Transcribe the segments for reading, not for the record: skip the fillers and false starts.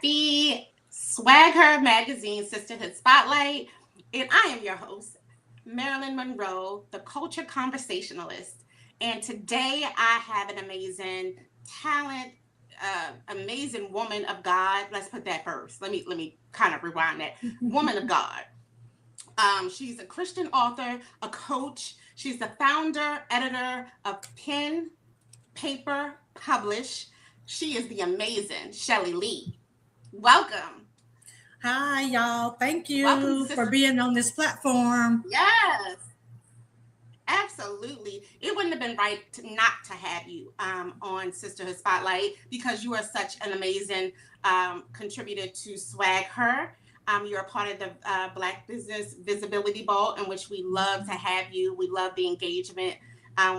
the SwagHer magazine Sisterhood Spotlight, and I am your host, Marilyn Monroe, the culture conversationalist. And today I have an amazing talent, amazing woman of God. Let's put that first. Let me kind of rewind that. Woman of God. She's a Christian author, a coach. She's the founder, editor of Pen, Paper, Publish. She is the amazing Shelly Lee. Welcome. Hi, y'all. Thank Welcome, you for sister. being on this platform. Yes, absolutely. It wouldn't have been right not to have you on Sisterhood Spotlight because you are such an amazing contributor to Swag Her. You're a part of the Black Business Visibility Ball, in which we love to have you. We love the engagement.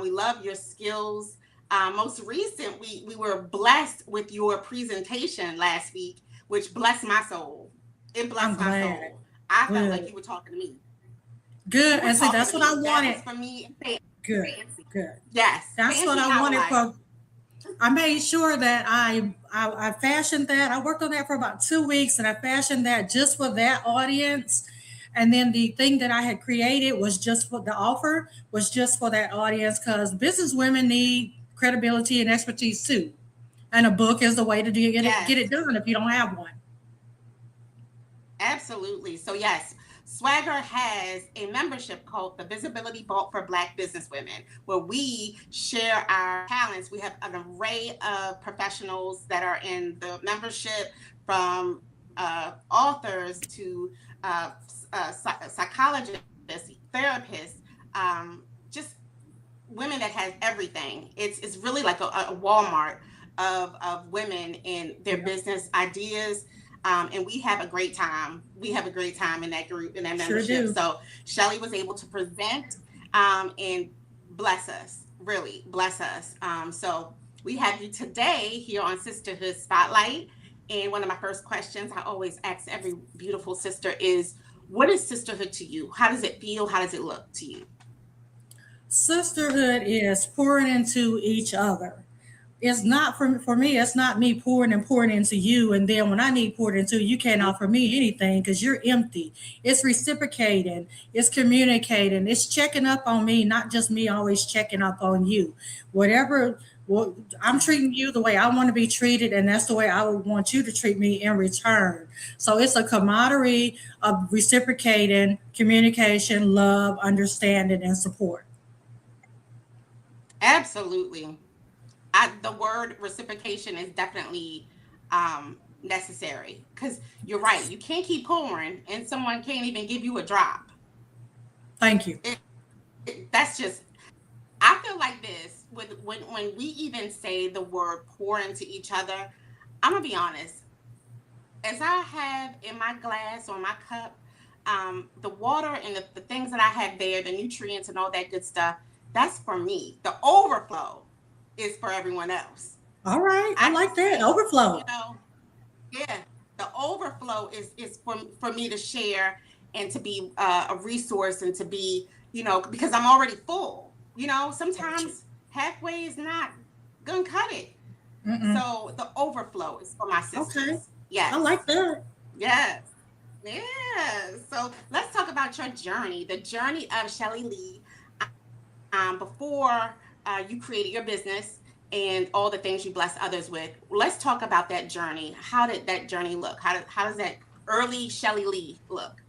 We love your skills. Most recent, we were blessed with your presentation last week, which blessed my soul. It I'm blessed my glad. soul. I felt like Good. you were talking to me. Good. You were And see, talking that's to what I me. That was wanted. for me. Good. Fancy. Good. Yes, That's what fancy I how wanted like. for. I made sure that I fashioned that. I worked on that for about 2 weeks, and I fashioned that just for that audience. And then the thing that I had created was just for the offer was just for that audience because business women need credibility and expertise too. And a book is the way to get Yes, it done if you don't have one. absolutely. So yes, Swagger has a membership called the Visibility Vault for Black Business Women, where we share our talents. We have an array of professionals that are in the membership, from authors to psychologists, therapists, just women that has everything. It's really like a Walmart of women and their Yeah, business ideas. And we have a great time. We have a great time in that group, in that sure membership. do. So Shelly was able to present and bless us, really bless us. So we have you today here on Sisterhood Spotlight. And one of my first questions I always ask every beautiful sister is, what is sisterhood to you? How does it feel? How does it look to you? Sisterhood is pouring into each other. It's not for me. It's not me pouring and pouring into you, and then when I need poured into you, you can't Mhm. offer me anything because you're empty. It's reciprocating. It's communicating. It's checking up on me, not just me always checking up on you. Whatever. Well, I'm treating you the way I want to be treated, and that's the way I would want you to treat me in return. So it's a camaraderie of reciprocating, communication, love, understanding, and support. Absolutely. The word reciprocation is definitely necessary because you're right. You can't keep pouring and someone can't even give you a drop. Thank you. That's just, I feel like this with when we even say the word pour into each other. I'm gonna be honest. As I have in my glass or my cup, the water and the things that I have there, the nutrients and all that good stuff, that's for me. The overflow is for everyone else. All right, I I like just that take, overflow. yeah, the overflow is for me to share and to be a resource and to be, because I'm already full. Got you. Sometimes halfway is not gonna cut it. Mm-mm. So the overflow is for my Okay, sisters. I Yes, like that. yes, yes. So let's talk about your journey, the journey of Shelly Lee, before you created your business and all the things you bless others with. Let's talk about that journey. How did that journey look? How does that early Shelly Lee look?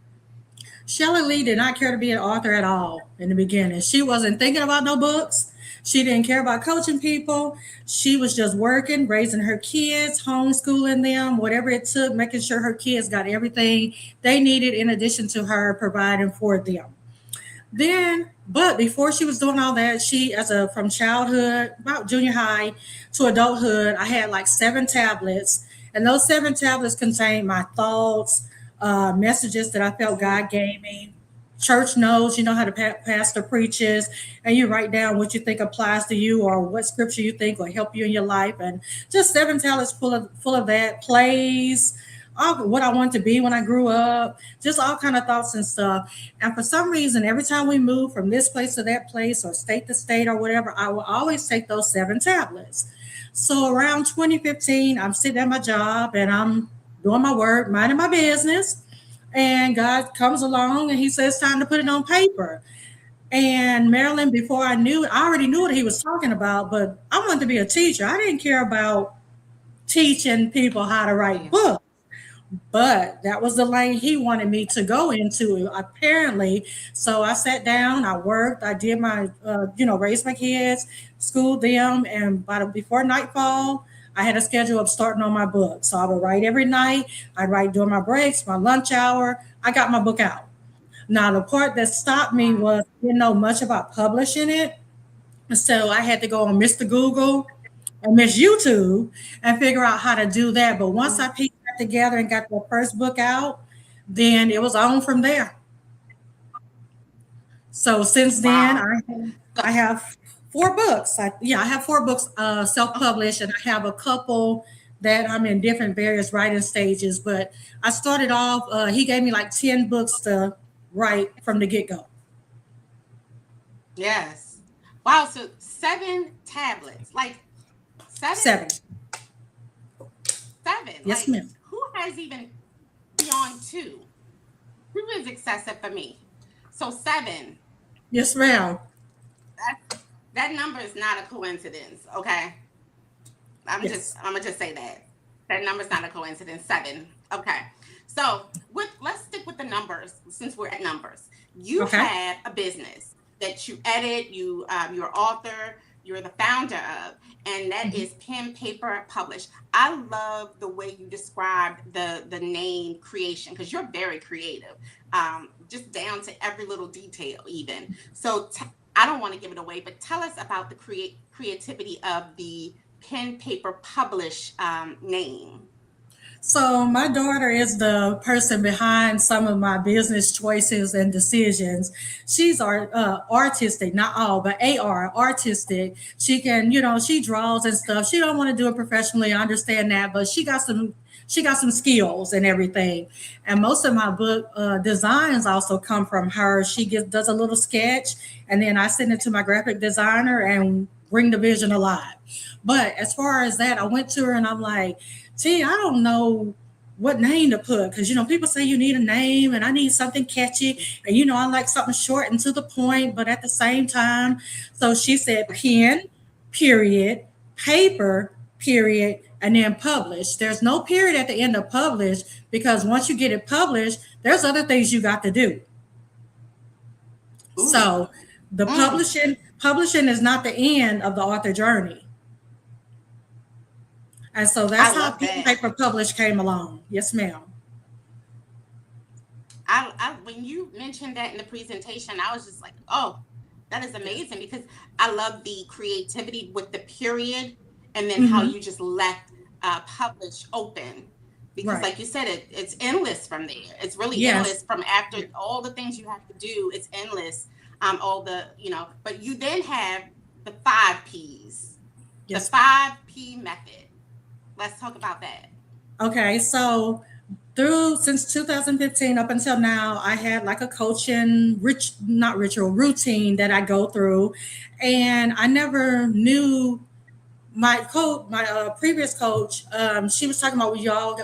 Shelley Lee did not care to be an author at all in the beginning. She wasn't thinking about no books. She didn't care about coaching people. She was just working, raising her kids, homeschooling them, whatever it took, making sure her kids got everything they needed in addition to her providing for them. Then, but before she was doing all that, she, as a from childhood, about junior high to adulthood, I had like 7 tablets, and those 7 tablets contained my thoughts, messages that I felt Mhm. God gave me. Church notes, you know how the pastor preaches, and you write down what you think applies to you or what scripture you think will help you in your life, and just 7 tablets full of that plays, all what I wanted to be when I grew up, just all kind of thoughts and stuff. And for some reason, every time we move from this place to that place or state to state or whatever, I will always take those 7 tablets. So around 2015, I'm sitting at my job and I'm doing my work, minding my business. And God comes along and he says, time to put it on paper. And Marilyn, before I knew it, I already knew what he was talking about, but I wanted to be a teacher. I didn't care about teaching people how to write Yeah. books. But that was the lane he wanted me to go into, apparently. So I sat down, I worked, I did my, raised my kids, schooled them, and before nightfall, I had a schedule of starting on my book. So I would write every night. I'd write during my breaks, my lunch hour. I got my book out. Now the part that stopped me Wow. was I didn't know much about publishing it, so I had to go on Mr. Google and Miss YouTube and figure out how to do that. But once I pieced that together and got the first book out, then it was on from there. So since then, Wow. I have four books. I have four books self-published, and I have a couple that I'm in different various writing stages. But I started off. He gave me like 10 books to write from the get-go. Yes. Wow. So 7 tablets, like seven, 7. seven. Yes, Like ma'am. who has even beyond two? Two is excessive for me. So seven. Yes, ma'am. That that number is not a coincidence. Okay. Yes. I'm gonna just say that that number's not a coincidence. Seven. Okay. So let's stick with the numbers since we're at numbers. You Okay. have a business that you edit, you're author, you're the founder of, and that Mhm. is Pen Paper Publish. I love the way you described the name creation because you're very creative, just down to every little detail, even. So I don't want to give it away, but tell us about the creativity of the Pen Paper Publish name. So my daughter is the person behind some of my business choices and decisions. She's artistic, not all, but artistic. She can, she draws and stuff. She don't want to do it professionally. I understand that, but she got some skills and everything. And most of my book designs also come from her. Does a little sketch, and then I send it to my graphic designer and bring the vision alive. But as far as that, I went to her and I'm like, T, I don't know what name to put because people say you need a name and I need something catchy, and I like something short and to the point, but at the same time. So she said pen, period, paper, period, and then publish. There's no period at the end of publish because once you get it published, there's other things you got to do. Ooh. So the Mm, publishing is not the end of the author journey. And so that's I how love pen that. paper publish came along. Yes, ma'am. When you mentioned that in the presentation, I was just like, oh, that is amazing because I love the creativity with the period and then how Hmm. you just left publish open. Because, Right. like you said, it's endless from there. It's really Yes. endless from after all the things you have to do. It's endless. All but you then have the 5 Ps, the Yes. 5P method. Let's talk about that. Okay. So through since 2015 up until now, I had like a coaching not ritual routine that I go through, and I never knew my previous coach. She was talking about we all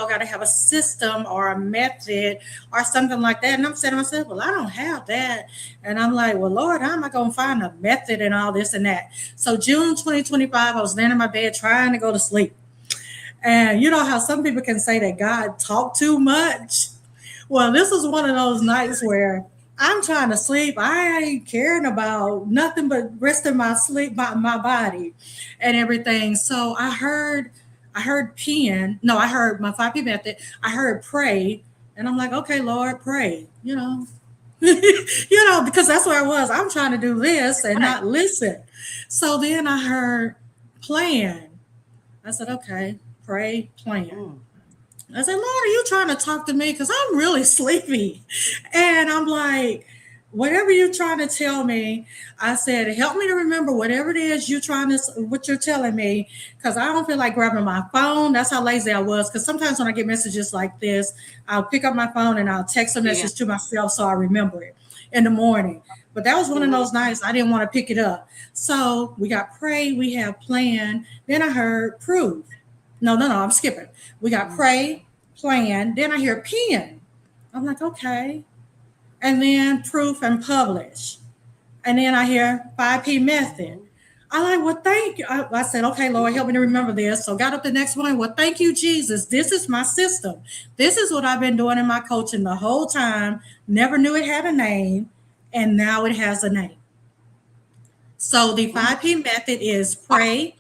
got to have a system or a method or something like that, and I'm saying to myself, well, I don't have that, and I'm like, well, Lord, how am I gonna find a method and all this and that? So June 2025, I was laying in my bed trying to go to sleep. And you know how some people can say that God talked too much? Well, this was one of those nights where I'm trying to sleep. I ain't caring about nothing but resting my sleep, my body and everything. So I heard pen. No, I heard my 5P method. I heard pray. And I'm like, okay, Lord, pray, because that's where I was. I'm trying to do this and Right. not listen. So then I heard plan. I said, okay, pray, plan. Mm. I said, Lord, are you trying to talk to me? Because I'm really sleepy. And I'm like, whatever you're trying to tell me, I said, help me to remember whatever it is what you're telling me. Because I don't feel like grabbing my phone. That's how lazy I was. Because sometimes when I get messages like this, I'll pick up my phone and I'll text a Yeah. message to myself so I remember it in the morning. But that was one of Hmm. those nights I didn't want to pick it up. So we got pray, we have plan. Then I heard prove. No, no, no, I'm skipping. We got pray, plan. Then I hear pen. I'm like, okay. And then proof and publish. And then I hear 5P method. Mhm. I like, well, thank you. I said, okay, Lord, help me to remember this. So got up the next morning. Well, thank you, Jesus. This is my system. This is what I've been doing in my coaching the whole time. Never knew it had a name. And now it has a name. So the Mhm. 5P method is pray,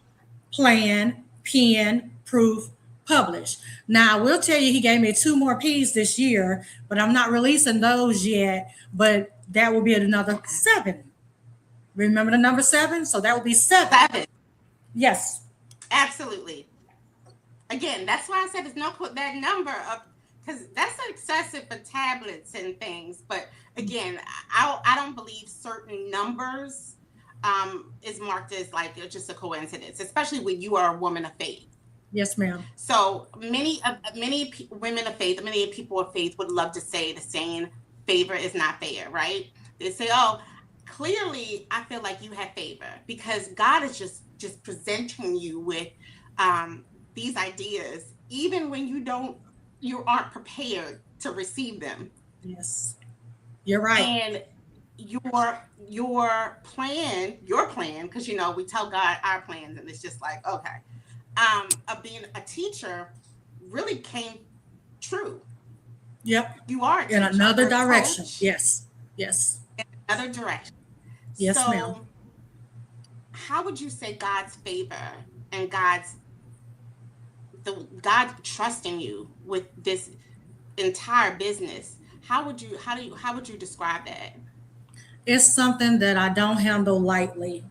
plan, pen, proof, publish. Now, I will tell you, he gave me two more P's this year, but I'm not releasing those yet. But that will be at another Okay. seven. Remember the number seven? So that will be seven. 7. Yes. Absolutely. Again, that's why I said there's no put that number up because that's excessive for tablets and things. But again, I don't believe certain numbers is marked as like just a coincidence, especially when you are a woman of faith. Yes, ma'am. So women of faith, many people of faith would love to say the saying, "Favor is not fair," right? They say, "Oh, clearly, I feel like you have favor because God is just presenting you with um, these ideas, even when you aren't prepared to receive them, Yes. You're right. and your plan, because we tell God our plans, and it's just like okay, of being a teacher really came true. Yep. You are a In teacher another or a direction. coach Yes. Yes. in another direction. Yes, ma'am. So, how would you say God's favor and God trusting you with this entire business? How would you describe that? It's something that I don't handle lightly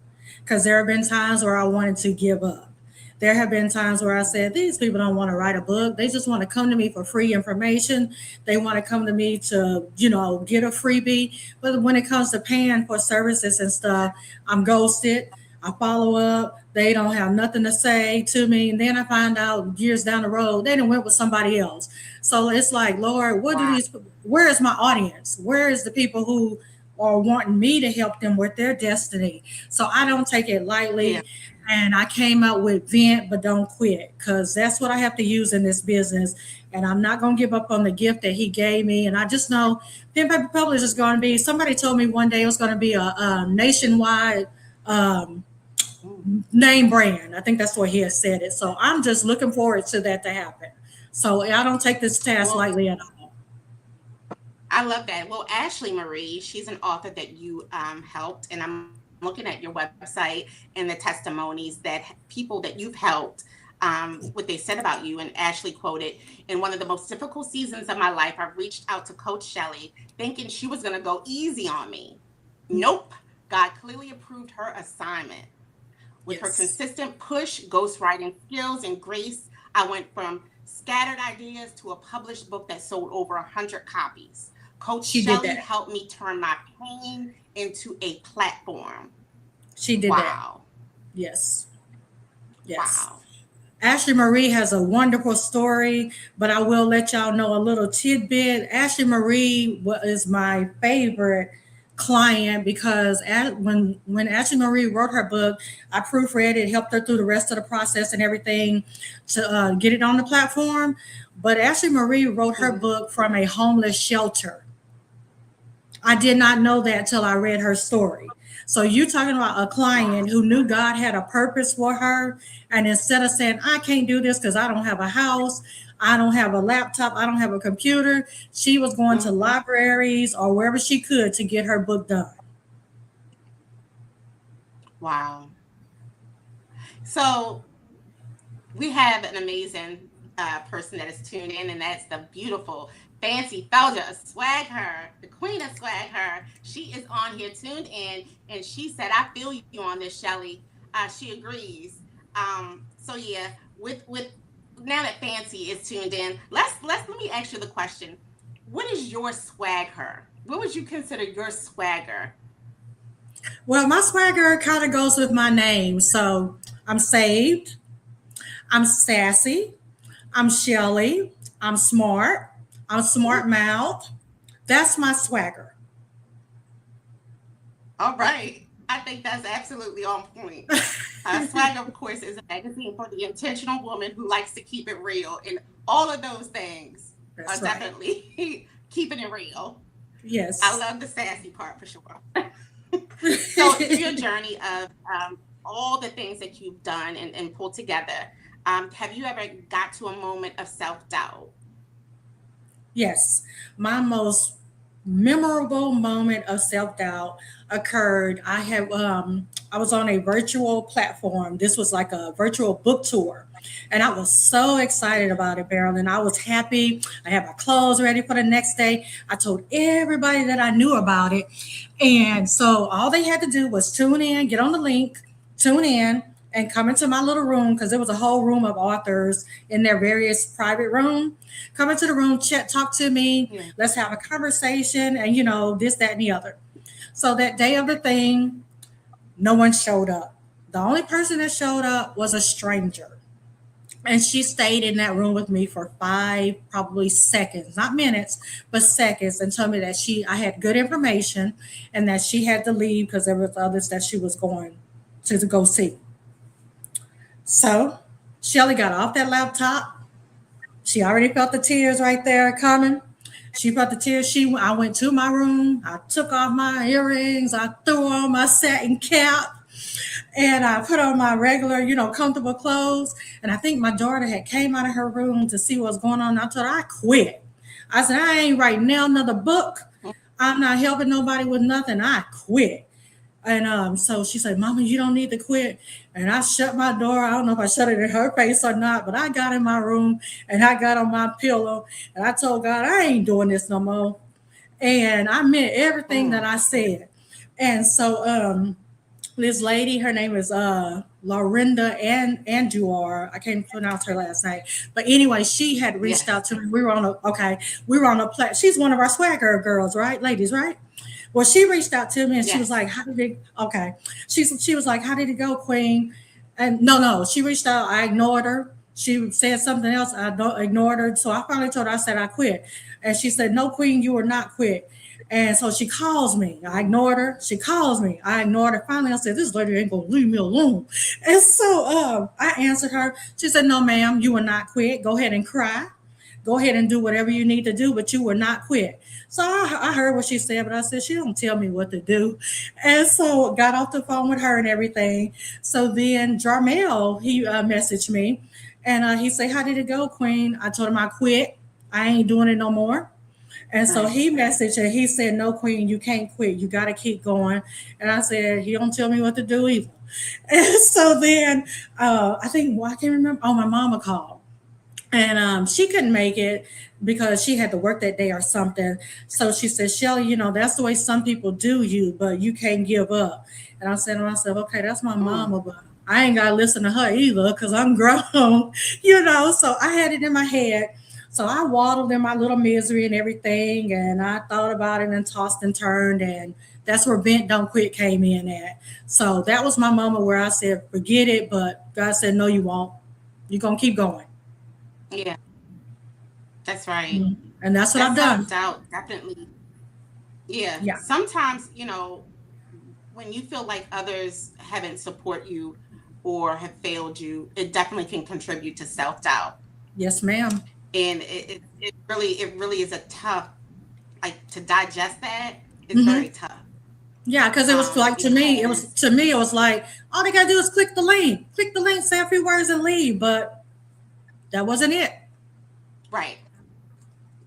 because there have been times where I wanted to give up. There have been times where I said, these people don't want to write a book. They just want to come to me for free information. They want to come to me to, get a freebie. But when it comes to paying for services and stuff, I'm ghosted. I follow up. They don't have nothing to say to me. And then I find out years down the road, they done went with somebody else. So it's like, Lord, Wow. where is my audience? Where is the people who are wanting me to help them with their destiny? So I don't take it Yeah. lightly. And I came up with vent but don't quit because that's what I have to use in this business. And I'm not going to give up on the gift that he gave me. And I just know Pen Paper Publish is going to be, somebody told me one day it was going to be a nationwide um, Mm. name brand. I think that's what he has said it. So I'm just looking forward to that to happen. So I don't take this task Well, lightly at all. I love that. Well, Ashley Marie, she's an author that you helped, and I'm looking at your website and the testimonies that people that you've helped, what they said about you. And Ashley quoted, "In one of the most difficult seasons of my life, I reached out to Coach Shelly, thinking she was going to go easy on me. Nope. God clearly approved her assignment. With her Yes, consistent push, ghostwriting skills, and grace, I went from scattered ideas to a published book that sold over 100 copies. Coach she did Shelly that. helped me turn my pain into a platform." She did that. Wow. Yes, yes. Wow. Ashley Marie has a wonderful story, but I will let y'all know a little tidbit. Ashley Marie is my favorite client because when Ashley Marie wrote her book, I proofread it, helped her through the rest of the process and everything to get it on the platform. But Ashley Marie wrote her Mhm. book from a homeless shelter. I did not know that till I read her story. So you talking about a Wow. client who knew God had a purpose for her, and instead of saying I can't do this because I don't have a house, I don't have a laptop, I don't have a computer, she was going to Mhm. libraries or wherever she could to get her book done. Wow. So we have an amazing person that is tuned in, and that's the beautiful Fancy Felder, Swag Her, the queen of Swag Her. She is on here tuned in, and she said, "I feel you on this, Shelly." She agrees. So yeah, with now that Fancy is tuned in, let me ask you the question: what is your Swag Her? What would you consider your swagger? Well, my swagger kind of goes with my name. So I'm saved, I'm sassy, I'm Shelly, I'm smart, I'm smart Ooh, mouth. That's my swagger. all right. I think that's absolutely on point. Swag, of course, is a magazine for the intentional woman who likes to keep it real. And all of those things are That's right. definitely keeping it real. I Yes. love the sassy part for sure. So, through your journey of all the things that you've done and pulled together, have you ever got to a moment of self doubt? Yes. My most memorable moment of self-doubt occurred. I was on a virtual platform. This was like a virtual book tour. And I was so excited about it, Marilyn. I was happy. I had my clothes ready for the next day. I told everybody that I knew about it. And so all they had to do was tune in, get on the link, tune in, and come into my little room because there was a whole room of authors in their various private room. Come into the room, chat, talk to me. Yeah. Let's have a conversation, and this, that, and the other. So that day of the thing, no one showed up. The only person that showed up was a stranger. And she stayed in that room with me for 5 probably seconds, not minutes, but seconds, and told me that I had good information and that she had to leave because there was others that she was going to go see. So Shelly got off that laptop. She already felt the tears right there coming. She felt the tears. I went to my room. I took off my earrings. I threw on my satin cap, and I put on my regular, comfortable clothes. And I think my daughter had came out of her room to see what's going on. I told her I quit. I said I ain't writing now another book. I'm not helping nobody with nothing. I quit. And so she said, Mama, you don't need to quit. And I shut my door. I don't know if I shut it in her face or not, but I got in my room and I got on my pillow and I told God, I ain't doing this no more. And I meant everything that Mm. I said. And so this lady, her name is Lorinda and Anduar. I can't pronounce her last name. But anyway, she had reached out Yes. to me. We were on a she's one of our SwagHer girls, right? Ladies, right? Well, she reached out to me and she was like, Yes. "How did it?" Okay, she was like, "How did it go, Queen?" And no, she reached out. I ignored her. She said something else. I don't ignored her. So I finally told her. I said I quit, and she said, "No, Queen, you are not quit." And so she calls me. I ignored her. She calls me. I ignored her. Finally, I said, "This lady ain't gonna leave me alone." And so I answered her. She said, "No, ma'am, you will not quit. Go ahead and cry. Go ahead and do whatever you need to do, but you will not quit." So I heard what she said, but I said, she don't tell me what to do. And so got off the phone with her and everything. So then Jarmel, he messaged me and he said, how did it go, Queen? I told him I quit. I ain't doing it no more. And so he Nice. messaged and he said, no, Queen, you can't quit. You got to keep going. And I said, he don't tell me what to do either. And so then I think, well, I can't remember. Oh, my mama called and she couldn't make it because she had to work that day or something. So she said, Shelly, that's the way some people do you, but you can't give up. And I said to myself, okay, that's my Mm. mama, but I ain't got to listen to her either because I'm grown, So I had it in my head. So I waddled in my little misery and everything, and I thought about it and tossed and turned, and that's where Bent Don't Quit came in at. So that was my moment where I said, forget it, but God said, no, you won't. You're going to keep going. Yeah, that's right. Mhm. And that's what That I've self done. doubt definitely. Yeah. Yeah. Sometimes, when you feel like others haven't support you or have failed you, it definitely can contribute to self doubt. Yes, ma'am. And it really is a tough, like, to digest that is very Hmm. tough. Yeah, because it was like Because it was like all they gotta do is click the link, say a few words, and leave. But that wasn't it. right,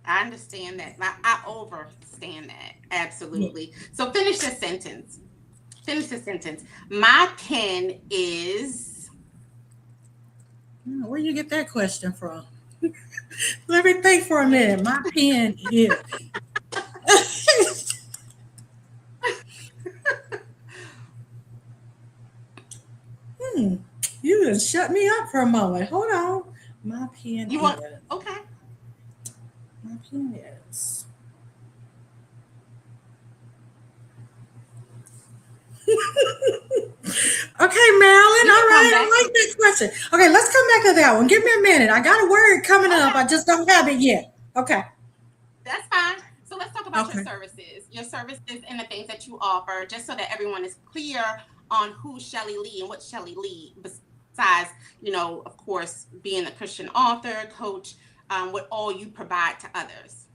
I understand that. I overstand that Yeah. absolutely. So finish the sentence. Finish the sentence. My pen is. Where you get that question from? Let me think for a minute. My pen is. hmm. You just shut me up for a moment. Hold on. My pen You want? is. Okay. My pen is. Okay, Marilyn. We All can come right, back I to. like that question. Okay, let's come back to that one. Give me a minute. I got a word coming up. Okay, I just don't have it yet. Okay. that's fine. So let's talk about Okay. your services and the things that you offer, just so that everyone is clear on who Shelly Lee and what Shelly Lee, besides, of course, being a Christian author, coach, what all you provide to others.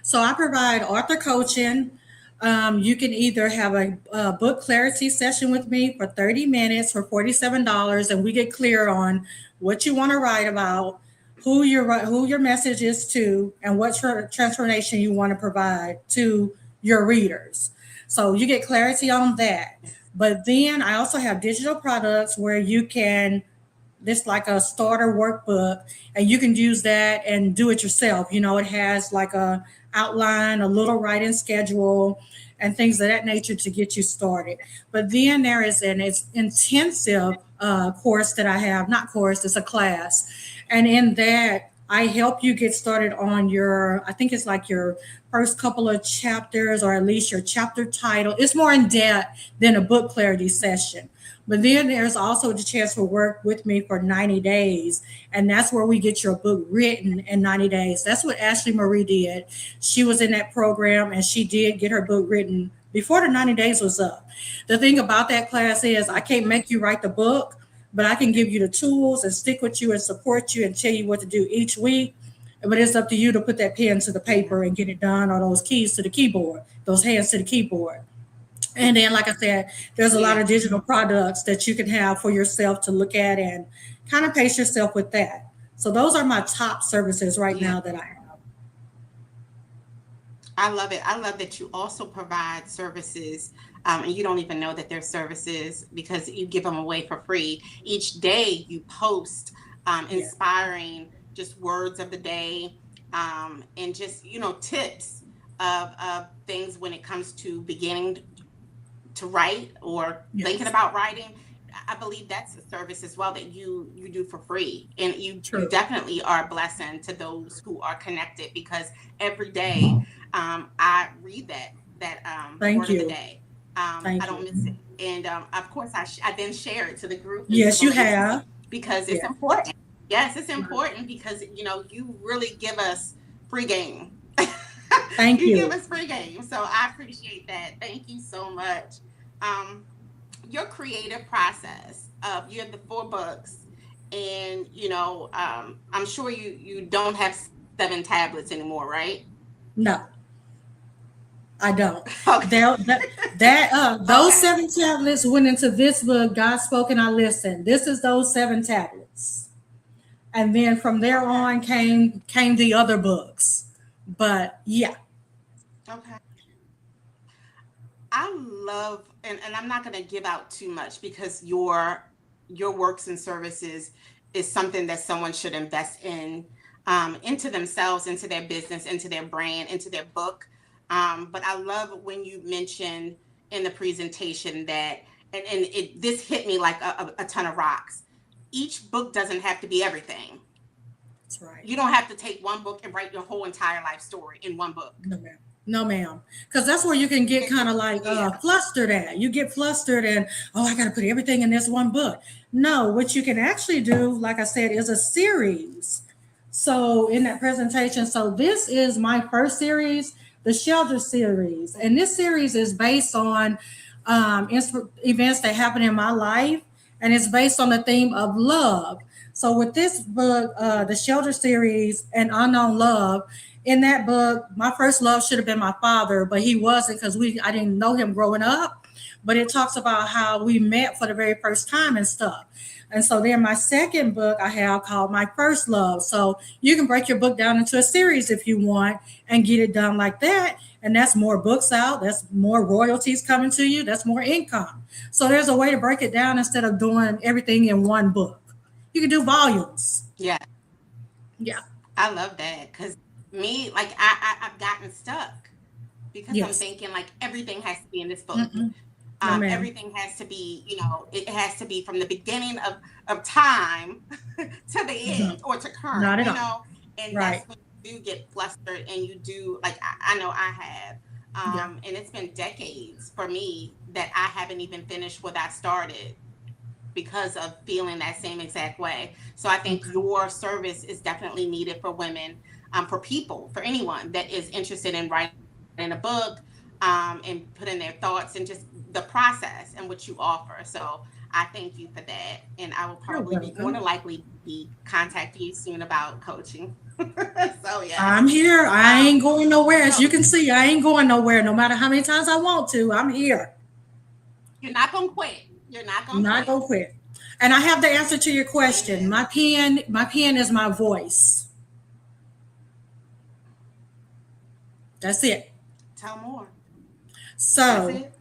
So I provide author coaching. You can either have a book clarity session with me for 30 minutes for $47, and we get clear on what you want to write about, who your message is to, and what transformation you want to provide to your readers. So you get clarity on that. But then I also have digital products where you can this like a starter workbook, and you can use that and do it yourself. It has like a outline, a little writing schedule, and things of that nature to get you started. But then there is an it's intensive course that I have, not course, it's a class, and in that I help you get started on I think it's like your first couple of chapters, or at least your chapter title. It's more in depth than a book clarity session. But then there's also the chance to work with me for 90 days. And that's where we get your book written in 90 days. That's what Ashley Marie did. She was in that program and she did get her book written before the 90 days was up. The thing about that class is I can't make you write the book, but I can give you the tools and stick with you and support you and tell you what to do each week. But it's up to you to put that pen to the Yeah. paper and get it done, or those keys to the keyboard, those hands to the keyboard. And then, like I said, there's a lot Yeah. of digital products that you can have for yourself to look at and kind of pace yourself with that. So those are my top services right Yeah. now that I have. I love it. I love that you also provide services, and you don't even know that they're services because you give them away for free. Each day you post Yeah. inspiring just words of the day, and just, tips of things when it comes to beginning to write or thinking Yes. about writing. I believe that's a service as well that you do for free, and you True. definitely are a blessing to those who are connected, because every day I read that Thank word of the you. day. I Thank don't you. miss it, and of course I then share it to the group and to Yes, the you ladies, have. because it's Yeah. important. Yes, it's important because you really give us free game. Thank You give you. us free game, so I appreciate that. Thank you so much. Um, your creative process of you have the 4 books, and I'm sure you don't have 7 tablets anymore, right? No, I don't. Okay. Those Okay. 7 tablets went into this book, God spoke and I listened. This is those 7 tablets. And then from there Okay. on came the other books. But yeah, Okay. I love, and I'm not going to give out too much, because your works and services is something that someone should invest in, into themselves, into their business, into their brand, into their book. But I love when you mentioned in the presentation that, and this hit me like a ton of rocks. Each book doesn't have to be everything. that's right. You don't have to take one book and write your whole entire life story in one book. No, ma'am. No, ma'am. Because that's where you can get kind of like Yeah. flustered at. You get flustered and, oh, I got to put everything in this one book. No, what you can actually do, like I said, is a series. So in that presentation, so this is my first series, the Shelter series. And this series is based on events that happen in my life. And it's based on the theme of love. So with this book, the Shelter series and Unknown Love, in that book, my first love should have been my father, but he wasn't because I didn't know him growing up. But it talks about how we met for the very first time and stuff. And so then my second book I have called My First Love. So you can break your book down into a series if you want and get it done like that. And that's more books out. That's more royalties coming to you. That's more income. So there's a way to break it down instead of doing everything in one book. You can do volumes. Yeah. Yeah. I love that, because me, like, I've gotten stuck because I'm Yes. thinking like everything has to be in this book. Mm-mm. No, ma'am. Everything has to be, it has to be from the beginning of time to the No, end, or to current, not at all. and Right. that's when you do get flustered, and you do, like, I know I have. Yeah. And it's been decades for me that I haven't even finished what I started, because of feeling that same exact way. So I think Okay. your service is definitely needed for women, for people, for anyone that is interested in writing in a book, and put in their thoughts and just the process and what you offer. So I thank you for that. And I will You're probably be more than welcome. likely be contacting you soon about coaching. So yes. I'm here. I ain't going nowhere. As you So can see, I ain't going nowhere. No matter how many times I want to, I'm here. you're not gonna quit. You're not I'm gonna not quit. gonna quit. And I have the answer to your question. Amen. My pen is my voice. That's it. Tell more. That's So it.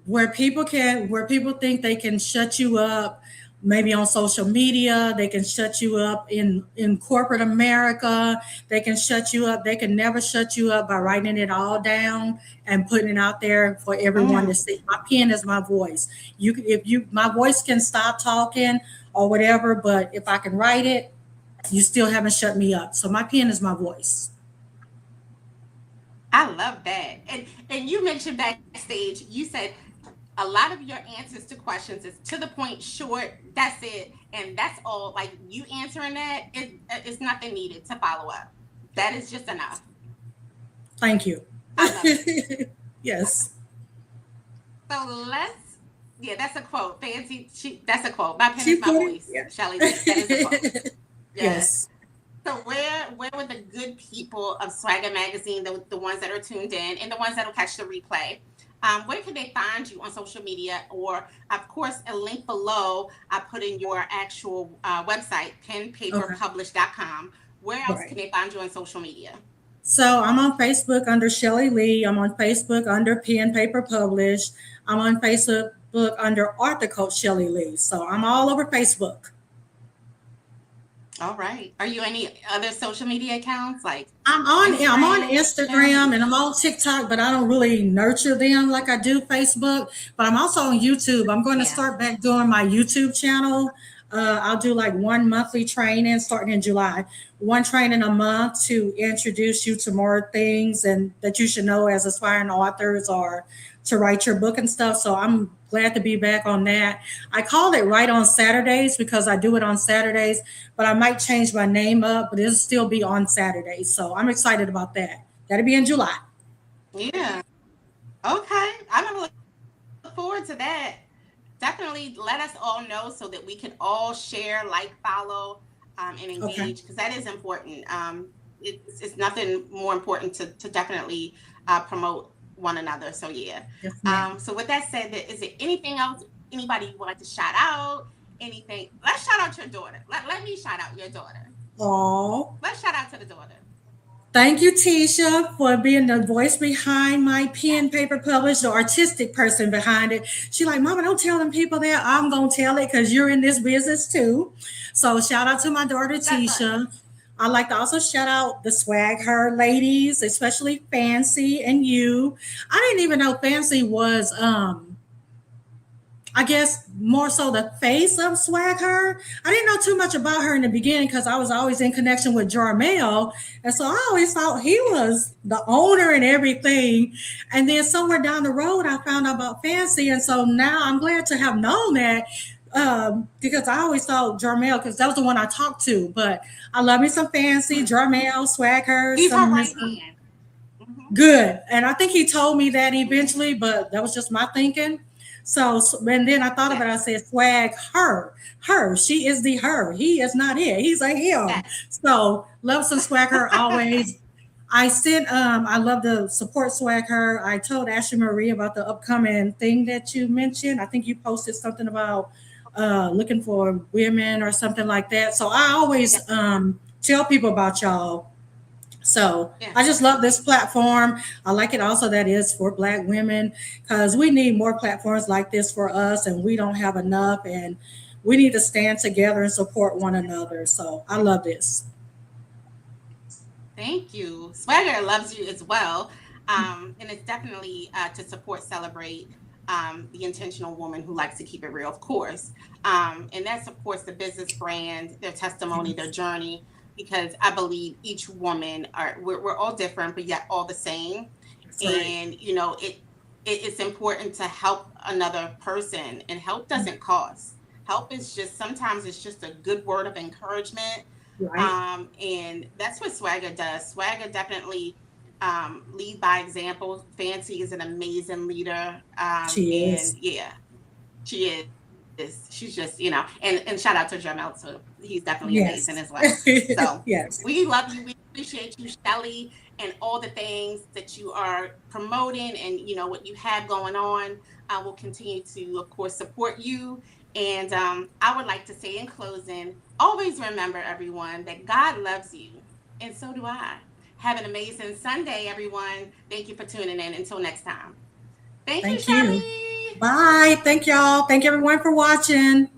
where people think they can shut you up, maybe on social media, they can shut you up in corporate America, they can shut you up, they can never shut you up by writing it all down and putting it out there for everyone to Mm, see. My pen is my voice. If you my voice can stop talking or whatever, but if I can write it, you still haven't shut me up. So my pen is my voice. I love that. And you mentioned backstage, you said a lot of your answers to questions is to the point, short, that's it, and that's all. Like you answering that is nothing needed to follow up. That is just enough. Thank you. I love it. Yes. So let's, yeah, that's a quote. Fancy, that's a quote. My pen She is my put it. voice, Yeah. Shelly Lee. That is a quote. Yes. Yes. So where would the good people of Swagger Magazine, the ones that are tuned in and the ones that will catch the replay, where can they find you on social media? Or of course, a link below. I put in your actual website, Okay. penpaperpublish.com. Where else Right. can they find you on social media? So I'm on Facebook under Shelly Lee. I'm on Facebook under Pen Paper Published. I'm on Facebook under Author Coach Shelly Lee. So I'm all over Facebook. All right. Are you any other social media accounts like I'm on Instagram? Instagram and I'm on TikTok, but I don't really nurture them like I do Facebook. But I'm also on YouTube. I'm going to Yeah. start back doing my YouTube channel. I'll do like one monthly training starting in July. One training a month to introduce you to more things and that you should know as aspiring authors or to write your book and stuff. So I'm glad to be back on that. I call it Right on Saturdays because I do it on Saturdays, but I might change my name up, but it'll still be on Saturdays. So I'm excited about that. That'll be in July. Yeah. Okay. I'm gonna look forward to that. Definitely let us all know so that we can all share, like, follow, and engage because Okay. that is important. It's nothing more important to definitely promote one another. So yeah. Yes, ma'am. So with that said, is there anything else anybody you would like to shout out? Anything? Let's shout out your daughter. Let me shout out your daughter. Oh, Let's shout out to the daughter. thank you, Tisha, for being the voice behind my pen Yes. paper published, the artistic person behind it. She like, Mama, don't tell them people that. I'm gonna tell it because you're in this business too. So shout out to my daughter That's right. Tisha. I'd like to also shout out the SwagHer ladies, especially Fancy and you. I didn't even know Fancy was I guess more so the face of SwagHer. I didn't know too much about her in the beginning because I was always in connection with Jarmel. And so I always thought he was the owner and everything. And then somewhere down the road, I found out about Fancy. And so now I'm glad to have known that because I always thought Jarmel, because that was the one I talked to. But I love me some Fancy, Hmm. Jarmel, SwagHer, He's some her of right Miss hand. Hmm. good. And I think he told me that Hmm. eventually, but that was just my thinking. And then I thought about it. I Yes. said, swag her. She is the her. He is not it. He's a him. Yes. So love some swag her always. I love to support swag her. I told Ashley Marie about the upcoming thing that you mentioned. I think you posted something about looking for women or something like that. So I always Yes. tell people about y'all. So I Yes. just love this platform. I like it also that is for Black women because we need more platforms like this for us, and we don't have enough. And we need to stand together and support one another. So I love this. Thank you. Swagger loves you as well. And it's definitely to support, celebrate the intentional woman who likes to keep it real, of course. And that supports the business brand, their testimony, their Yes, journey, because I believe each woman we're all different, but yet all the same. that's right. And it's important to help another person, and help doesn't cost. Help is just sometimes it's just a good word of encouragement, Right. and that's what Swagger does. Swagger definitely. lead by example. Fancy is an amazing leader. She And is. yeah, she is. She's just, and shout out to Jamel too. He's definitely amazing as Yes. well. So Yes. we love you. We appreciate you, Shelly, and all the things that you are promoting and what you have going on. I will continue to, of course, support you. And I would like to say in closing, always remember, everyone, that God loves you, and so do I. Have an amazing Sunday, everyone. Thank you for tuning in. Until next time. Thank you, Thank you. Shelly. Bye. Thank y'all. Thank everyone for watching.